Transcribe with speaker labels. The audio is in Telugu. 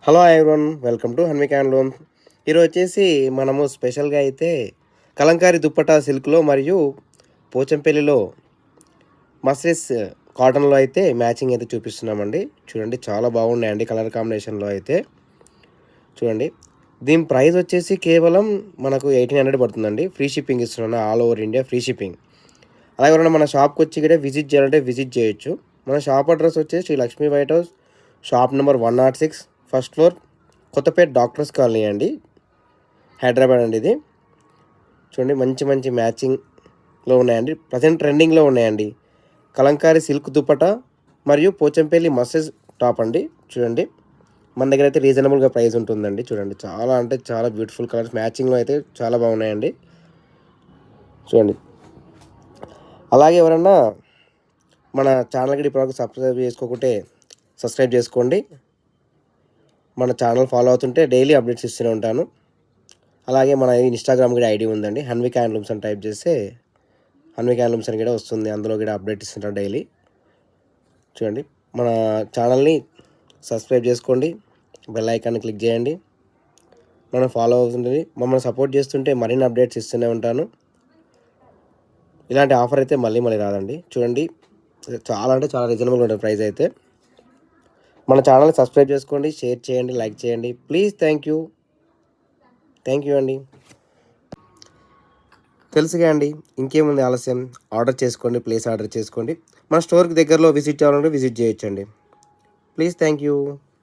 Speaker 1: Hello everyone, welcome to హన్విక్ handloom. ఈరోజు వచ్చేసి మనము స్పెషల్గా అయితే కలంకారీ దుప్పటా సిల్క్లో మరియు పోచంపల్లిలో మస్లిస్ కాటన్లో అయితే మ్యాచింగ్ అయితే చూపిస్తున్నామండి. చూడండి, చాలా బాగున్నాయండి కలర్ కాంబినేషన్లో అయితే. చూడండి, దీని ప్రైస్ వచ్చేసి కేవలం మనకు 1800 పడుతుందండి. ఫ్రీ షిప్పింగ్ ఇస్తున్నాను, all over India free shipping. అలాగే ఎవరైనా మన షాప్కి వచ్చి కూడా విజిట్ చేయాలంటే విజిట్ చేయొచ్చు. మన షాప్ అడ్రస్ వచ్చేసి Sri Lakshmi white house, shop number 106, first floor, Kothapeta doctors colony అండి, హైదరాబాద్ అండి. ఇది చూడండి, మంచి మంచి మ్యాచింగ్లో ఉన్నాయండి. ప్రజెంట్ ట్రెండింగ్లో ఉన్నాయండి కలంకారీ సిల్క్ దుప్పట మరియు పోచంపల్లి మస్సెస్ టాప్ అండి. చూడండి, మన దగ్గర అయితే రీజనబుల్గా ప్రైస్ ఉంటుందండి. చూడండి, చాలా అంటే చాలా బ్యూటిఫుల్ కలర్స్ మ్యాచింగ్లో అయితే చాలా బాగున్నాయండి. చూడండి, అలాగే ఎవరన్నా మన ఛానల్కి ఇప్పటివరకు సబ్స్క్రైబ్ చేసుకోకుంటే సబ్స్క్రైబ్ చేసుకోండి. మన ఛానల్ ఫాలో అవుతుంటే డైలీ అప్డేట్స్ ఇస్తూనే ఉంటాను. అలాగే మన ఇన్స్టాగ్రామ్ కూడా ఐడి ఉందండి, హన్విక్ హ్యాండ్లూమ్స్ అని టైప్ చేస్తే హన్విక్ హ్యాండ్లూమ్స్ అని కూడా వస్తుంది. అందులో కూడా అప్డేట్ ఇస్తుంటాను డైలీ. చూడండి, మన ఛానల్ని సబ్స్క్రైబ్ చేసుకోండి, బెల్ ఐకాన్ని క్లిక్ చేయండి. మనం ఫాలో అవుతుంది, మమ్మల్ని సపోర్ట్ చేస్తుంటే మరిన్ని అప్డేట్స్ ఇస్తూనే ఉంటాను. ఇలాంటి ఆఫర్ అయితే మళ్ళీ రాదండి. చూడండి, చాలా అంటే చాలా రీజనబుల్ ఉంటుంది ప్రైస్ అయితే. మన ఛానల్ని సబ్స్క్రైబ్ చేసుకోండి, షేర్ చేయండి, లైక్ చేయండి ప్లీజ్. థ్యాంక్ యూ అండి. తెలుసుగా అండి, ఇంకేముంది ఆలస్యం, ఆర్డర్ చేసుకోండి, ప్లేస్ ఆర్డర్ చేసుకోండి. మన స్టోర్కి దగ్గరలో విజిట్ చేయాలంటే విజిట్ చేయొచ్చండి. ప్లీజ్. Thank you.